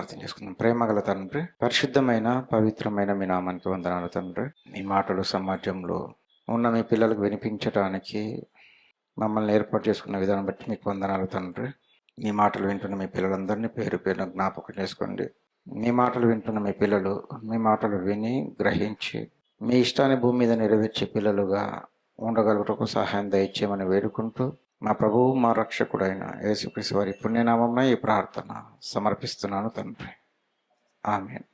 ప్రార్థన చేసుకుందాం. ప్రేమగల తండ్రి, పరిశుద్ధమైన పవిత్రమైన మీ నామానికి వందనాలు తండ్రి. మీ మాటలు సమాజంలో ఉన్న మీ పిల్లలకు వినిపించడానికి మమ్మల్ని ఏర్పాటు చేసుకున్న విధానం బట్టి మీకు వందనాలు తండ్రి. మీ మాటలు వింటున్న మీ పిల్లలందరినీ పేరు పేరున జ్ఞాపకం చేసుకోండి. మీ మాటలు వింటున్న మీ పిల్లలు మీ మాటలు విని గ్రహించి మీ ఇష్టాన్ని భూమి మీద నెరవేర్చే పిల్లలుగా ఉండగలుగుటకు సహాయం దయచేయమని వేడుకుంటూ మా ప్రభువు మా రక్షకుడైన యేసుక్రీస్తు వారి పుణ్యనామంలో ఈ ప్రార్థన సమర్పిస్తున్నాను తండ్రి. ఆమేన్.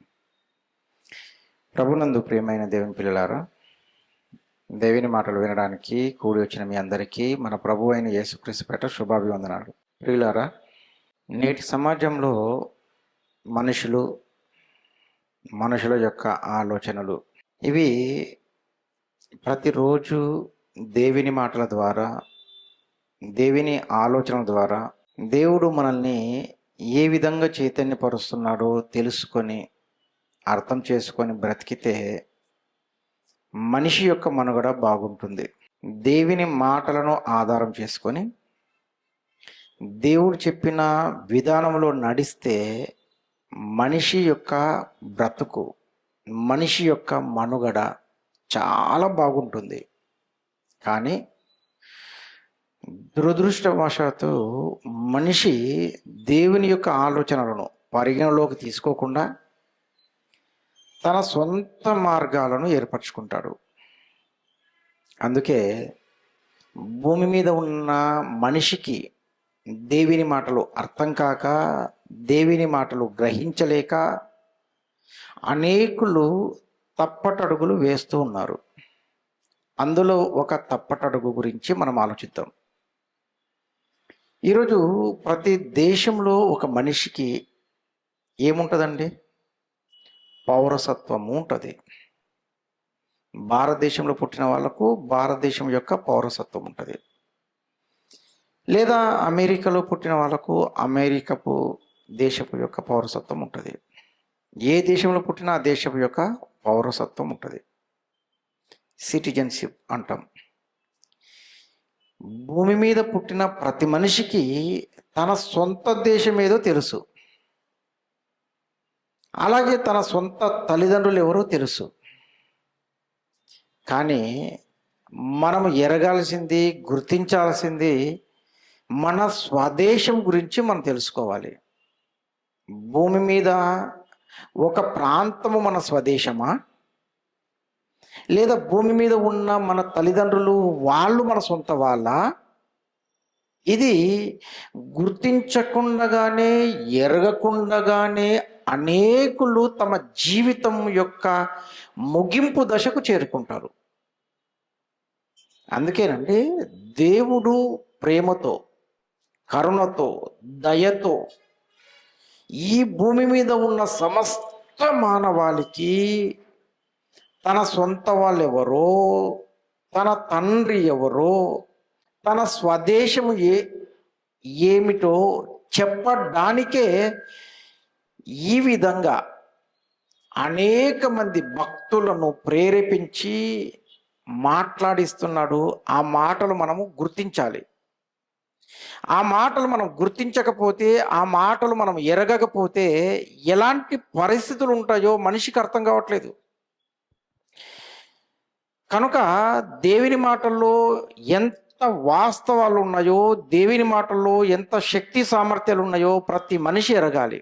ప్రభునందు ప్రియమైన దేవుని పిల్లలారా, దేవుని మాటలు వినడానికి కూడి వచ్చిన మీ అందరికీ మన ప్రభువు అయిన యేసుక్రీస్తు పేట శుభాభివందనాలు. ప్రియులారా, నేటి సమాజంలో మనుషుల యొక్క ఆలోచనలు ఇవి ప్రతిరోజు దేవుని మాటల ద్వారా, దేవుని ఆలోచనల ద్వారా దేవుడు మనల్ని ఏ విధంగా చైతన్యపరుస్తున్నాడో తెలుసుకొని అర్థం చేసుకొని బ్రతికితే మనిషి యొక్క మనుగడ బాగుంటుంది. దేవుని మాటలను ఆధారం చేసుకొని దేవుడు చెప్పిన విధానంలో నడిస్తే మనిషి యొక్క బ్రతుకు, మనిషి యొక్క మనుగడ చాలా బాగుంటుంది. కానీ దురదృష్టవశాత్తు మనిషి దేవుని యొక్క ఆలోచనలను పరిగణలోకి తీసుకోకుండా తన సొంత మార్గాలను ఏర్పరచుకుంటాడు. అందుకే భూమి మీద ఉన్న మనిషికి దేవుని మాటలు అర్థం కాక, దేవుని మాటలు గ్రహించలేక అనేకులు తప్పటడుగులు వేస్తూ ఉన్నారు. అందులో ఒక తప్పటడుగు గురించి మనం ఆలోచిద్దాం. ఈరోజు ప్రతి దేశంలో ఒక మనిషికి ఏముంటుందండి? పౌరసత్వము ఉంటుంది. భారతదేశంలో పుట్టిన వాళ్ళకు భారతదేశం యొక్క పౌరసత్వం ఉంటుంది, లేదా అమెరికాలో పుట్టిన వాళ్ళకు అమెరికపు దేశపు యొక్క పౌరసత్వం ఉంటుంది. ఏ దేశంలో పుట్టినా ఆ దేశపు యొక్క పౌరసత్వం ఉంటుంది, సిటిజన్షిప్ అంటాం. భూమి మీద పుట్టిన ప్రతి మనిషికి తన సొంత దేశం ఏదో తెలుసు, అలాగే తన సొంత తల్లిదండ్రులు ఎవరో తెలుసు. కానీ మనం ఎరగాల్సింది, గుర్తించాల్సింది మన స్వదేశం గురించి మనం తెలుసుకోవాలి. భూమి మీద ఒక ప్రాంతము మన స్వదేశమా, లేదా భూమి మీద ఉన్న మన తల్లిదండ్రులు వాళ్ళు మన సొంత వాళ్ళ? ఇది గుర్తించకుండగానే, ఎరగకుండగానే అనేకులు తమ జీవితం యొక్క ముగింపు దశకు చేరుకుంటారు. అందుకేనండి దేవుడు ప్రేమతో, కరుణతో, దయతో ఈ భూమి మీద ఉన్న సమస్త మానవాళికి తన సొంత వాళ్ళు ఎవరో, తన తండ్రి ఎవరో, తన స్వదేశము ఏమిటో చెప్పడానికే ఈ విధంగా అనేక మంది భక్తులను ప్రేరేపించి మాట్లాడిస్తున్నాడు. ఆ మాటలు మనము గుర్తించాలి. ఆ మాటలు మనం గుర్తించకపోతే, ఆ మాటలు మనం ఎరగకపోతే ఎలాంటి పరిస్థితులు ఉంటాయో మనిషికి అర్థం కావట్లేదు. కనుక దేవుని మాటల్లో ఎంత వాస్తవాలు ఉన్నాయో, దేవుని మాటల్లో ఎంత శక్తి సామర్థ్యాలు ఉన్నాయో ప్రతి మనిషి ఎరగాలి.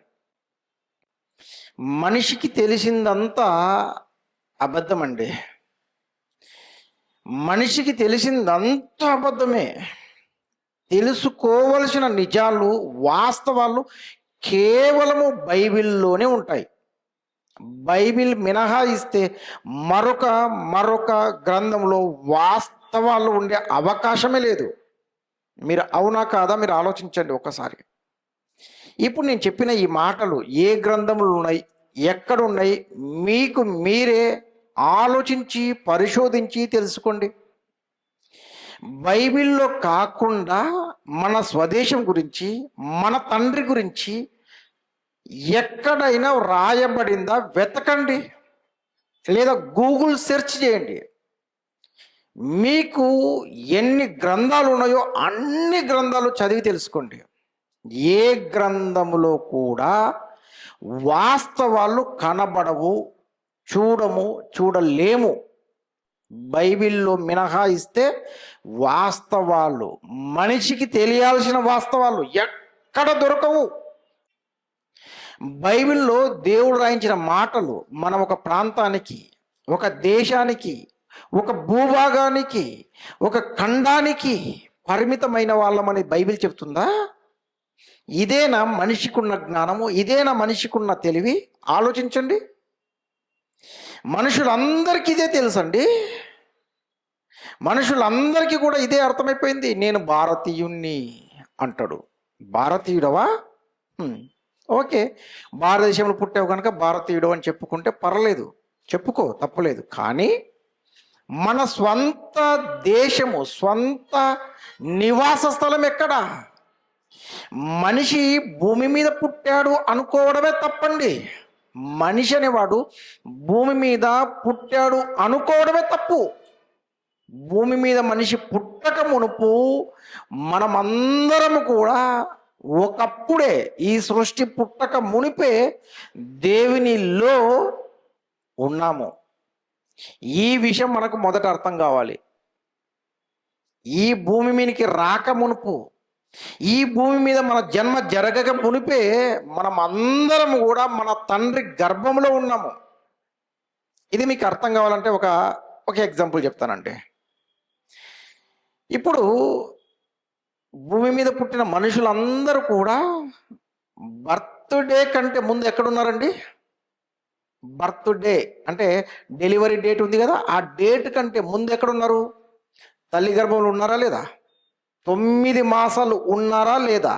మనిషికి తెలిసిందంతా అబద్ధమండి. మనిషికి తెలిసిందంతా అబద్ధమే. తెలుసుకోవలసిన నిజాలు, వాస్తవాలు కేవలము బైబిల్లోనే ఉంటాయి. బైబిల్ మినహాయిస్తే మరొక గ్రంథంలో వాస్తవాలు ఉండే అవకాశమే లేదు. మీరు అవునా కాదా మీరు ఆలోచించండి ఒకసారి. ఇప్పుడు నేను చెప్పిన ఈ మాటలు ఏ గ్రంథంలో ఉన్నాయి, ఎక్కడున్నాయి, మీకు మీరే ఆలోచించి పరిశోధించి తెలుసుకోండి. బైబిల్లో కాకుండా మన స్వదేశం గురించి, మన తండ్రి గురించి ఎక్కడైనా రాయబడిందా వెతకండి, లేదా గూగుల్ సెర్చ్ చేయండి. మీకు ఎన్ని గ్రంథాలు ఉన్నాయో అన్ని గ్రంథాలు చదివి తెలుసుకోండి. ఏ గ్రంథములో కూడా వాస్తవాలు కనబడవు, చూడము, చూడలేము. బైబిల్లో మినహాయిస్తే వాస్తవాలు, మనిషికి తెలియాల్సిన వాస్తవాలు ఎక్కడ దొరకవు. బైబిల్లో దేవుడు రాయించిన మాటలు మనం ఒక ప్రాంతానికి, ఒక దేశానికి, ఒక భూభాగానికి, ఒక ఖండానికి పరిమితమైన వాళ్ళమని బైబిల్ చెప్తుందా? ఇదేనా మనిషికున్న జ్ఞానము? ఇదేనా మనిషికున్న తెలివి? ఆలోచించండి. మనుషులందరికీ ఇదే తెలుసండి. మనుషులందరికీ కూడా ఇదే అర్థమైపోయింది. నేను భారతీయుణ్ణి అంటాడు. భారతీయుడవా? ఓకే, భారతదేశంలో పుట్టావు కనుక భారతీయుడు అని చెప్పుకుంటే పర్లేదు, చెప్పుకో, తప్పులేదు. కానీ మన స్వంత దేశము, స్వంత నివాస స్థలం ఎక్కడ? మనిషి భూమి మీద పుట్టాడు అనుకోవడమే తప్పండి. మనిషి అనేవాడు భూమి మీద పుట్టాడు అనుకోవడమే తప్పు. భూమి మీద మనిషి పుట్టక మునుపు మనమందరము కూడా ఒకప్పుడే, ఈ సృష్టి పుట్టక మునిపే దేవునిలో ఉన్నాము. ఈ విషయం మనకు మొదట అర్థం కావాలి. ఈ భూమి మీదకి రాక మునుపు, ఈ భూమి మీద మన జన్మ జరగక మునిపే మనం అందరం కూడా మన తండ్రి గర్భంలో ఉన్నాము. ఇది మీకు అర్థం కావాలంటే ఒక ఎగ్జాంపుల్ చెప్తానండి. ఇప్పుడు భూమి మీద పుట్టిన మనుషులందరూ కూడా బర్త్డే కంటే ముందు ఎక్కడున్నారండి? బర్త్డే అంటే డెలివరీ డేట్ ఉంది కదా, ఆ డేట్ కంటే ముందు ఎక్కడున్నారు? తల్లి గర్భంలో ఉన్నారా లేదా? 9 మాసాలు ఉన్నారా లేదా?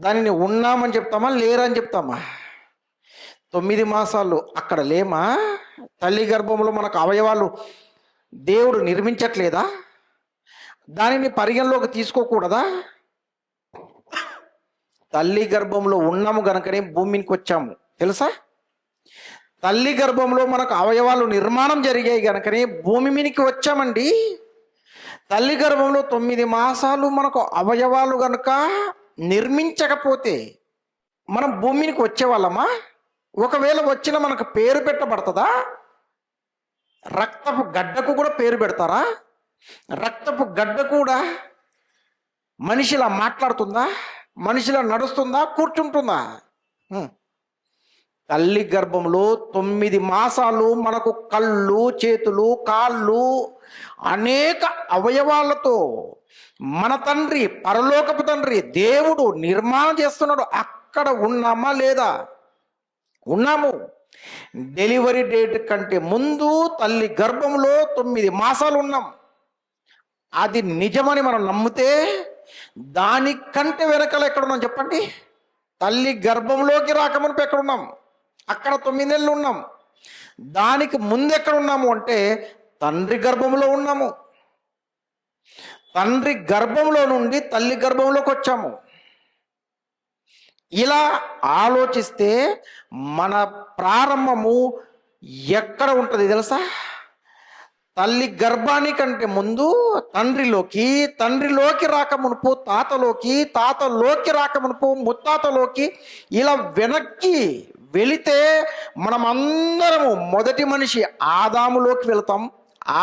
దానిని ఉన్నామని చెప్తామా, లేరా అని చెప్తామా? 9 మాసాలు అక్కడ లేమా? తల్లి గర్భంలో మనకు అవయవాలు దేవుడు నిర్మించట్లేదా? దానిని పరిగణలోకి తీసుకోకూడదా? తల్లి గర్భంలో ఉన్నాము గనుకనే భూమికి వచ్చాము, తెలుసా? తల్లి గర్భంలో మనకు అవయవాలు నిర్మాణం జరిగాయి గనుకనే భూమి మీదకి వచ్చామండి. తల్లి గర్భంలో 9 మాసాలు మనకు అవయవాలు గనుక నిర్మించకపోతే మనం భూమికి వచ్చేవాళ్ళమా? ఒకవేళ వచ్చిన మనకు పేరు పెట్టబడుతుందా? రక్తపు గడ్డకు కూడా పేరు పెడతారా? రక్తపు గడ్డ కూడా మనిషిలా మాట్లాడుతుందా? మనిషిలా నడుస్తుందా? కూర్చుంటుందా? తల్లి గర్భంలో 9 మాసాలు మనకు కళ్ళు, చేతులు, కాళ్ళు, అనేక అవయవాలతో మన తండ్రి, పరలోకపు తండ్రి దేవుడు నిర్మాణం చేస్తున్నాడు. అక్కడ ఉన్నామా లేదా? ఉన్నాము. డెలివరీ డేట్ కంటే ముందు తల్లి గర్భంలో 9 మాసాలు ఉన్నాం. అది నిజమని మనం నమ్మితే దానికంటే వెనకాల ఎక్కడున్నాం చెప్పండి? తల్లి గర్భంలోకి రాకమునుపు ఎక్కడున్నాం? అక్కడ 9 నెలలు ఉన్నాం. దానికి ముందు ఎక్కడ ఉన్నాము అంటే తండ్రి గర్భంలో ఉన్నాము. తండ్రి గర్భంలో నుండి తల్లి గర్భంలోకి వచ్చాము. ఇలా ఆలోచిస్తే మన ప్రారంభము ఎక్కడ ఉంటుంది తెలుసా? తల్లి గర్భానికంటే ముందు తండ్రిలోకి, తండ్రిలోకి రాకమునుపు తాతలోకి, తాతలోకి రాకమునుపు ముత్తాతలోకి, ఇలా వెనక్కి వెళితే మనమందరము మొదటి మనిషి ఆదాములోకి వెళతాం.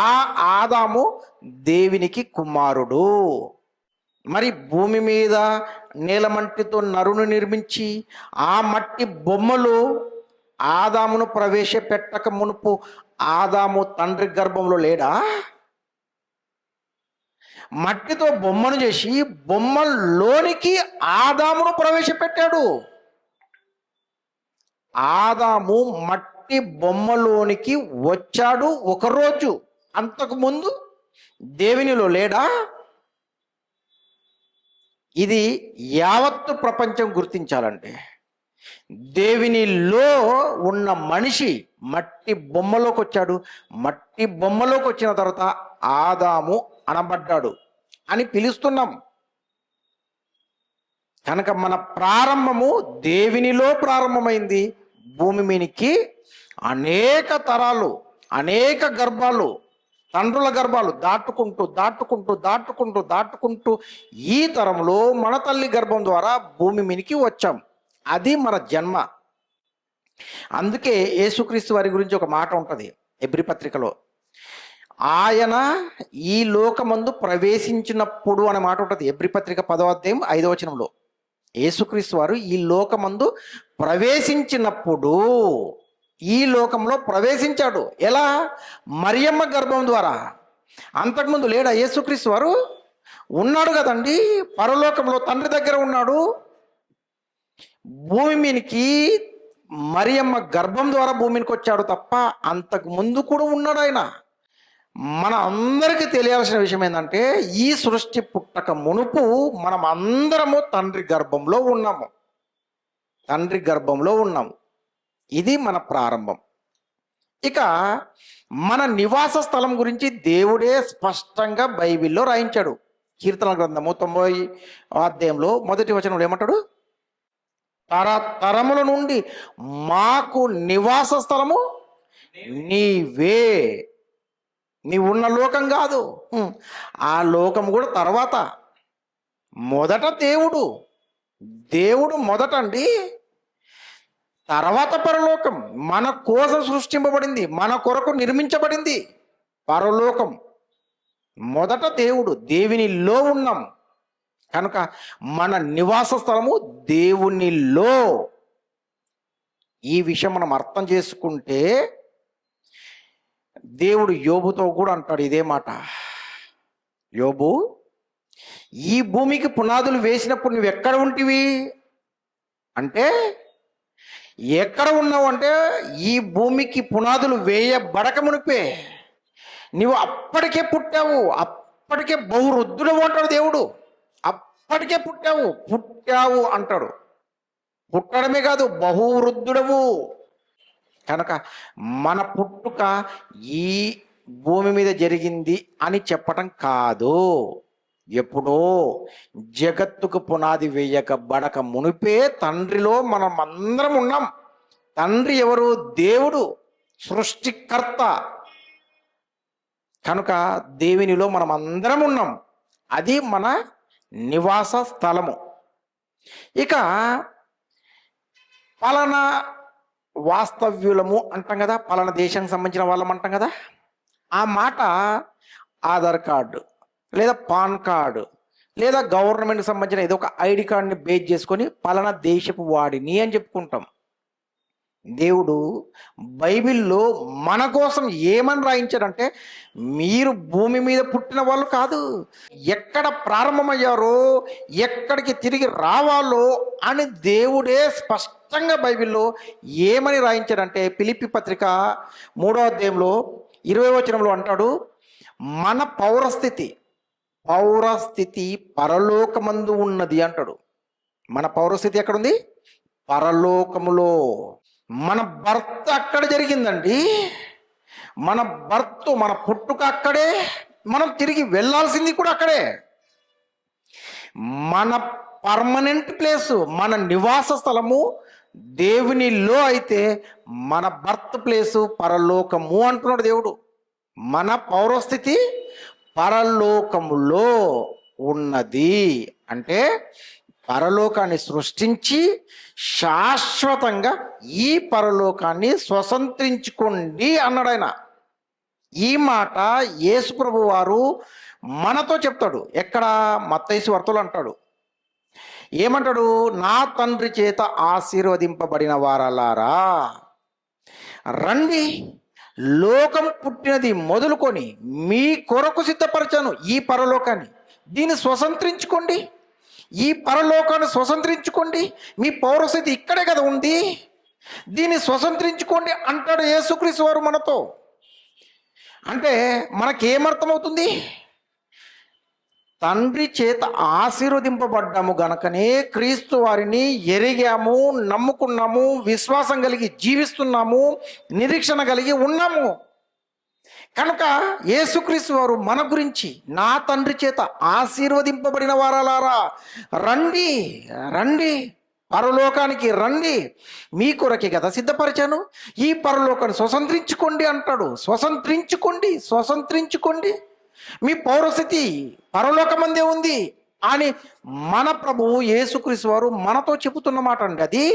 ఆ ఆదాము దేవునికి కుమారుడు. మరి భూమి మీద నేలమట్టితో నరుని నిర్మించి ఆ మట్టి బొమ్మలు ఆదామును ప్రవేశపెట్టక మునుపు ఆదాము తండ్రి గర్భంలో లేడా? మట్టితో బొమ్మను చేసి బొమ్మలోనికి ఆదామును ప్రవేశపెట్టాడు. ఆదాము మట్టి బొమ్మలోనికి వచ్చాడు ఒకరోజు. అంతకుముందు దేవునిలో లేడా? ఇది యావత్తు ప్రపంచం గుర్తించాలంటే దేవునిలో ఉన్న మనిషి మట్టి బొమ్మలోకి వచ్చాడు. మట్టి బొమ్మలోకి వచ్చిన తర్వాత ఆదాము అనబడ్డాడు అని పిలుస్తున్నాం. కనుక మన ప్రారంభము దేవునిలో ప్రారంభమైంది. భూమి మీనికి అనేక తరాలు, అనేక గర్భాలు, తండ్రుల గర్భాలు దాటుకుంటూ దాటుకుంటూ దాటుకుంటూ దాటుకుంటూ ఈ తరంలో మన తల్లి గర్భం ద్వారా భూమి మీనికి వచ్చాం. అది మన జన్మ. అందుకే యేసుక్రీస్తు వారి గురించి ఒక మాట ఉంటుంది ఎబ్రీ పత్రికలో, ఆయన ఈ లోకమందు ప్రవేశించినప్పుడు అనే మాట ఉంటుంది. ఎబ్రీ పత్రిక 10వ అధ్యాయం 5వ వచనంలో యేసుక్రీస్తు వారు ఈ లోకమందు ప్రవేశించినప్పుడు, ఈ లోకంలో ప్రవేశించాడు. ఎలా? మరియమ్మ గర్భం ద్వారా. అంతకుముందు లేడా యేసుక్రీస్తు వారు? ఉన్నాడు కదండి, పరలోకంలో తండ్రి దగ్గర ఉన్నాడు. భూమి మీనికి మరియమ్మ గర్భం ద్వారా భూమికి వచ్చాడు తప్ప అంతకు ముందు కూడా ఉన్నాడు ఆయన. మన అందరికీ తెలియాల్సిన విషయం ఏంటంటే, ఈ సృష్టి పుట్టక మునుపు మనం అందరము తండ్రి గర్భంలో ఉన్నాము. తండ్రి గర్భంలో ఉన్నాము. ఇది మన ప్రారంభం. ఇక మన నివాస స్థలం గురించి దేవుడే స్పష్టంగా బైబిల్లో రాయించాడు. కీర్తన గ్రంథము 90వ అధ్యాయంలో 1వ వచనంలో ఏమంటాడు? తరతరముల నుండి మాకు నివాస స్థలము నీవే. నీవున్న లోకం కాదు, ఆ లోకం కూడా తర్వాత. మొదట దేవుడు మొదట అండి, తర్వాత పరలోకం. మన కోసం సృష్టింపబడింది, మన కొరకు నిర్మించబడింది పరలోకం. మొదట దేవునిలో ఉన్నాం కనుక మన నివాస స్థలము దేవునిలో. ఈ విషయం మనం అర్థం చేసుకుంటే దేవుడు యోబుతో కూడా అంటాడు ఇదే మాట. యోబు, ఈ భూమికి పునాదులు వేసినప్పుడు నువ్వు ఎక్కడ ఉంటివి అంటే, ఎక్కడ ఉన్నావు అంటే, ఈ భూమికి పునాదులు వేయబడక మునిపే నువ్వు అప్పటికే పుట్టావు, అప్పటికే బహువృద్ధుడవు అంటాడు దేవుడు. అప్పటికే పుట్టావు అంటాడు. పుట్టడమే కాదు, బహువృద్ధుడవు. కనుక మన పుట్టుక ఈ భూమి మీద జరిగింది అని చెప్పటం కాదు. ఎప్పుడో జగత్తుకు పునాది వేయకబడక మునిపే తండ్రిలో మనం అందరం ఉన్నాం. తండ్రి ఎవరు? దేవుడు, సృష్టికర్త. కనుక దేవునిలో మనం అందరం ఉన్నాం. అది మన నివాస స్థలము. ఇక పలానా వాస్తవ్యులము అంటాం కదా, పలానా దేశానికి సంబంధించిన వాళ్ళం అంటాం కదా. ఆ మాట ఆధార్ కార్డు లేదా పాన్ కార్డు లేదా గవర్నమెంట్కి సంబంధించిన ఏదో ఒక ఐడి కార్డుని బేస్ చేసుకొని పలానా దేశపు వాడిని అని చెప్పుకుంటాం. దేవుడు బైబిల్లో మన కోసం ఏమని రాయించాడంటే, మీరు భూమి మీద పుట్టిన వాళ్ళు కాదు, ఎక్కడ ప్రారంభమయ్యారో ఎక్కడికి తిరిగి రావాలో అని దేవుడే స్పష్టంగా బైబిల్లో ఏమని రాయించాడంటే, ఫిలిప్పీ పత్రిక 3వ అధ్యాయంలో 20వ వచనంలో అంటాడు, మన పౌరస్థితి పరలోకమందు ఉన్నది అంటాడు. మన పౌరస్థితి ఎక్కడుంది? పరలోకములో. మన బర్త్ అక్కడ జరిగిందండి. మన పుట్టుక అక్కడే, మనం తిరిగి వెళ్ళాల్సింది కూడా అక్కడే. మన పర్మనెంట్ ప్లేసు, మన నివాస స్థలము దేవునిలో అయితే మన బర్త్ ప్లేసు పరలోకము అంటున్నాడు దేవుడు. మన పౌరస్థితి పరలోకములో ఉన్నది అంటే, పరలోకాన్ని సృష్టించి శాశ్వతంగా ఈ పరలోకాన్ని స్వతంత్రించుకోండి అన్నాడు ఆయన. ఈ మాట యేసుప్రభు వారు మనతో చెప్తాడు. ఎక్కడ? మత్తయి సువార్తలో అంటాడు. ఏమంటాడు? నా తండ్రి చేత ఆశీర్వదింపబడిన వారలారా రండి, లోకం పుట్టినది మొదలుకొని మీ కొరకు సిద్ధపరచాను ఈ పరలోకాన్ని, దీన్ని స్వతంత్రించుకోండి, ఈ పరలోకాన్ని స్వతంత్రించుకోండి. మీ పౌరస్థితి ఇక్కడే కదా ఉంది, దీన్ని స్వతంత్రించుకోండి అంటాడు యేసుక్రీస్తు వారు మనతో. అంటే మనకేమర్థమవుతుంది? తండ్రి చేత ఆశీర్వదింపబడ్డాము గనకనే క్రీస్తు వారిని ఎరిగాము, నమ్ముకున్నాము, విశ్వాసం కలిగి జీవిస్తున్నాము, నిరీక్షణ కలిగి ఉన్నాము. కనుక యేసుక్రీస్తు వారు మన గురించి, నా తండ్రి చేత ఆశీర్వదింపబడిన వారలారా రండి, పరలోకానికి రండి, మీ కొరకే కదా సిద్ధపరిచాను, ఈ పరలోకాన్ని స్వతంత్రించుకోండి అంటాడు. స్వతంత్రించుకోండి, మీ పౌరస్థితి పరలోకమందే ఉంది అని మన ప్రభువు యేసుక్రీస్తు వారు మనతో చెబుతున్న మాట అండి అది.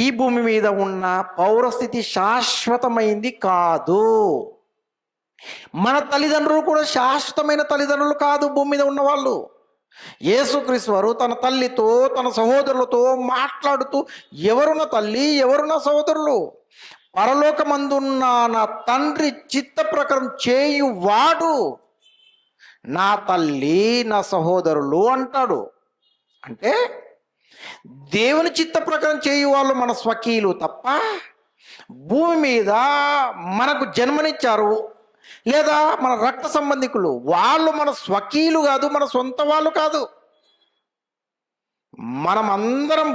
ఈ భూమి మీద ఉన్న పౌరస్థితి శాశ్వతమైంది కాదు. మన తల్లిదండ్రులు కూడా శాశ్వతమైన తల్లిదండ్రులు కాదు భూమి మీద ఉన్నవాళ్ళు. యేసుక్రీస్తు వారు తన తల్లితో తన సహోదరులతో మాట్లాడుతూ, ఎవరు నా తల్లి, ఎవరు నా సహోదరులు, పరలోకమందున్న నా తండ్రి చిత్త ప్రకారం చేయువాడు నా తల్లి నా సహోదరులు అంటాడు. అంటే దేవుని చిత్త ప్రకారం చేయు వాళ్ళు మన స్వకీయులు తప్ప, భూమి మీద మనకు జన్మనిచ్చారు లేదా మన రక్త సంబంధికులు, వాళ్ళు మన స్వకీయులు కాదు, మన సొంత వాళ్ళు కాదు. మనమందరం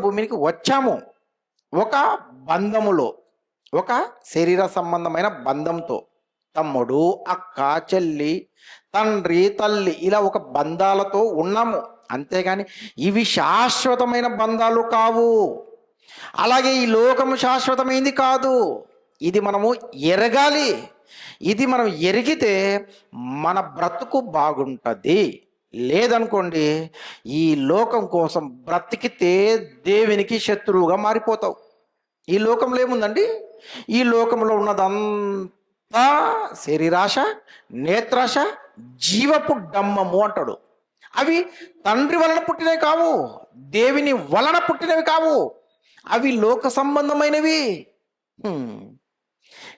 భూమికి వచ్చాము ఒక బంధములో, ఒక శరీర సంబంధమైన బంధంతో. తమ్ముడు, అక్క, చెల్లి, తండ్రి, తల్లి, ఇలా ఒక బంధాలతో ఉన్నాము. అంతేగాని ఇవి శాశ్వతమైన బంధాలు కావు. అలాగే ఈ లోకము శాశ్వతమైంది కాదు. ఇది మనము ఎరగాలి. ఇది మనం ఎరిగితే మన బ్రతుకు బాగుంటుంది. లేదనుకోండి, ఈ లోకం కోసం బ్రతికితే దేవునికి శత్రువుగా మారిపోతావు. ఈ లోకంలో ఏముందండి? ఈ లోకంలో ఉన్నదంతా శరీరాశ, నేత్రాశ, జీవపు డమ్మము అంటాడు. అవి తండ్రి వలన పుట్టినవి కావు, దేవుని వలన పుట్టినవి కావు, అవి లోక సంబంధమైనవి.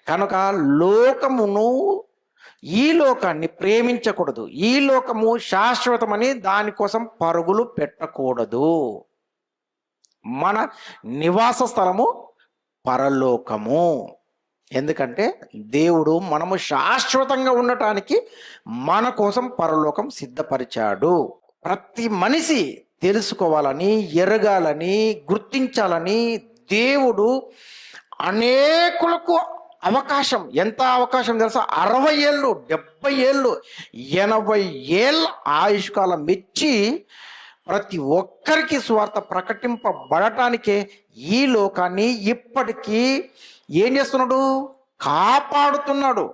కనుక లోకమును, ఈ లోకాన్ని ప్రేమించకూడదు. ఈ లోకము శాశ్వతమని దానికోసం పరుగులు పెట్టకూడదు. మన నివాస స్థలము పరలోకము. ఎందుకంటే దేవుడు మనము శాశ్వతంగా ఉండటానికి మన కోసం పరలోకం సిద్ధపరిచాడు. ప్రతి మనిషి తెలుసుకోవాలని, ఎరగాలని, గుర్తించాలని దేవుడు అనేకులకు అవకాశం, ఎంత అవకాశం తెలుసా? 60 ఏళ్ళు, 70 ఏళ్ళు, 80 ఏళ్ళ ఆయుష్కాలం ఇచ్చి ప్రతి ఒక్కరికి స్వార్థ ప్రకటింపబడటానికే ఈ లోకాన్ని ఇప్పటికీ ఏం చేస్తున్నాడు? కాపాడుతున్నాడు.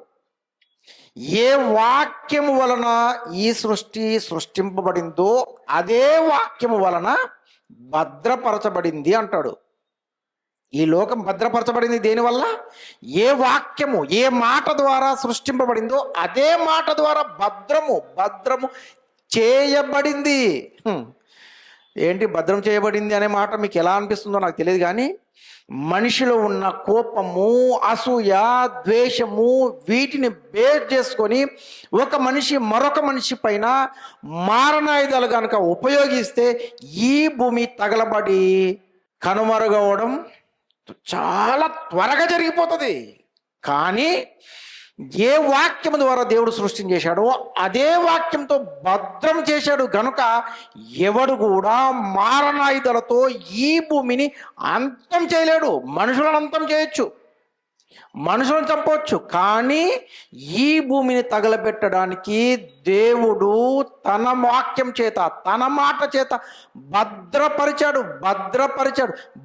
ఏ వాక్యము వలన ఈ సృష్టి సృష్టింపబడిందో అదే వాక్యము వలన భద్రపరచబడింది అంటాడు. ఈ లోకం భద్రపరచబడింది దేనివల్ల? ఏ వాక్యము, ఏ మాట ద్వారా సృష్టింపబడిందో అదే మాట ద్వారా భద్రము చేయబడింది. ఏంటి భద్రం చేయబడింది అనే మాట మీకు ఎలా అనిపిస్తుందో నాకు తెలియదు, కానీ మనిషిలో ఉన్న కోపము, అసూయ, ద్వేషము, వీటిని బేస్ చేసుకొని ఒక మనిషి మరొక మనిషి పైన మారణాయుధాలు కనుక ఉపయోగిస్తే ఈ భూమి తగలబడి కనుమరుగవడం చాలా త్వరగా జరిగిపోతుంది. కానీ ఏ వాక్యం ద్వారా దేవుడు సృష్టించేశాడో అదే వాక్యంతో భద్రం చేశాడు గనుక ఎవడు కూడా మారణాయుధాలతో ఈ భూమిని అంతం చేయలేడు. మనుషులను అంతం చేయొచ్చు, మనుషులను చంపవచ్చు, కానీ ఈ భూమిని తగలబెట్టడానికి దేవుడు తన వాక్యం చేత, తన మాట చేత భద్రపరిచాడు.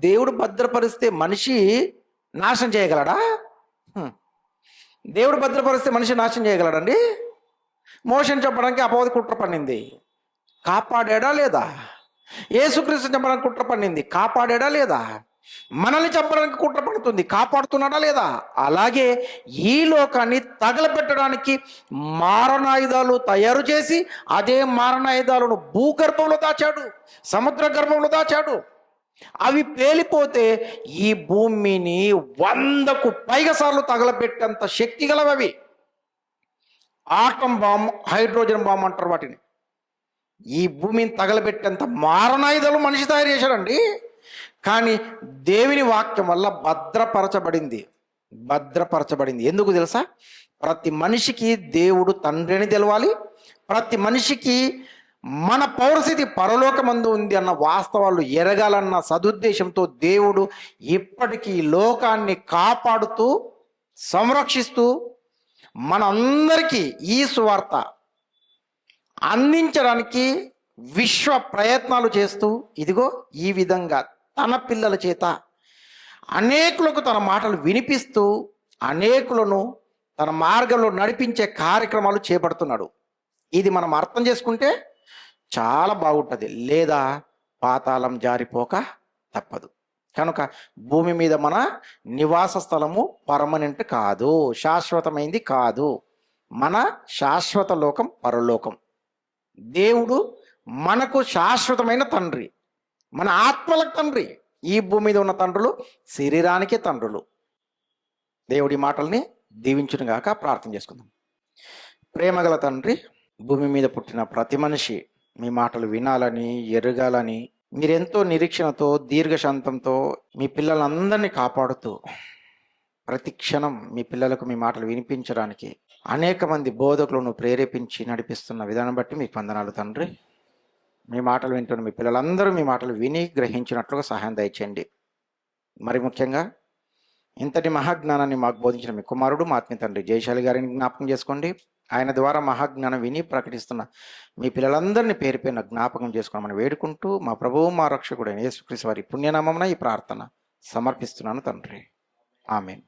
దేవుడు భద్రపరిస్తే మనిషి నాశనం చేయగలడా? దేవుడు భద్రపరిస్తే మనిషి నాశనం చేయగలడండి? మోషన్ చెప్పడానికి అపవాది కుట్ర పన్నింది, కాపాడాడా లేదా? యేసుక్రీస్తు చంపడానికి కుట్ర పన్నింది, కాపాడాడా లేదా? మనల్ని చంపడానికి కుట్ర పడుతుంది, కాపాడుతున్నాడా లేదా? అలాగే ఈ లోకాన్ని తగలబెట్టడానికి మారణాయుధాలు తయారు చేసి అదే మారణాయుధాలను భూగర్భంలో దాచాడు, సముద్ర గర్భంలో దాచాడు. అవి పేలిపోతే ఈ భూమిని 100కు పైగా సార్లు తగలబెట్టేంత శక్తి గలవి. ఆటం బాంబ్, హైడ్రోజన్ బాంబ్ అంటారు వాటిని. ఈ భూమిని తగలబెట్టేంత మారణాయుధాలు మనిషి తయారు చేశాడండి. కానీ దేవుని వాక్యం వల్ల భద్రపరచబడింది. ఎందుకు తెలుసా? ప్రతి మనిషికి దేవుడు తండ్రి అని తెలవాలి. ప్రతి మనిషికి మన పౌరస్థితి పరలోకమందు ఉంది అన్న వాస్తవాలు ఎరగాలన్న సదుద్దేశంతో దేవుడు ఇప్పటికీ లోకాన్ని కాపాడుతూ, సంరక్షిస్తూ, మనందరికీ ఈ సువార్త అందించడానికి విశ్వ ప్రయత్నాలు చేస్తూ, ఇదిగో ఈ విధంగా తన పిల్లల చేత అనేకులకు తన మాటలు వినిపిస్తూ అనేకులను తన మార్గంలో నడిపించే కార్యక్రమాలు చేపడుతున్నాడు. ఇది మనం అర్థం చేసుకుంటే చాలా బాగుంటుంది. లేదా పాతాళం జారిపోక తప్పదు. కనుక భూమి మీద మన నివాస స్థలము పర్మనెంట్ కాదు, శాశ్వతమైంది కాదు. మన శాశ్వత లోకం పరలోకం. దేవుడు మనకు శాశ్వతమైన తండ్రి, మన ఆత్మలకు తండ్రి. ఈ భూమి మీద ఉన్న తండ్రులు శరీరానికే తండ్రులు. దేవుడి మాటల్ని దీవించునుగాక. ప్రార్థన చేసుకుందాం. ప్రేమగల తండ్రి, భూమి మీద పుట్టిన ప్రతి మనిషి మీ మాటలు వినాలని, ఎరగాలని మీరెంతో నిరీక్షణతో, దీర్ఘశాంతంతో మీ పిల్లలందరినీ కాపాడుతూ ప్రతి క్షణం మీ పిల్లలకు మీ మాటలు వినిపించడానికి అనేక మంది బోధకులను ప్రేరేపించి నడిపిస్తున్న విధానం బట్టి మీకు వందనాలు తండ్రి. మీ మాటలు వింటున్న మీ పిల్లలందరూ మీ మాటలు విని గ్రహించినట్లుగా సహాయం దయచేయండి. మరి ముఖ్యంగా ఇంతటి మహాజ్ఞానాన్ని మాకు బోధించిన మీ కుమారుడు మా ఆత్మీయ తండ్రి జయశాలి గారిని జ్ఞాపకం చేసుకోండి. ఆయన ద్వారా మహాజ్ఞానం విని ప్రకటిస్తున్న మీ పిల్లలందరినీ పేరు పేరున జ్ఞాపకం చేసుకోమని వేడుకుంటూ మా ప్రభువు మా రక్షకుడైన యేసుక్రీస్తు వారి పుణ్యనామమున ఈ ప్రార్థన సమర్పిస్తున్నాను తండ్రి. ఆమేన్.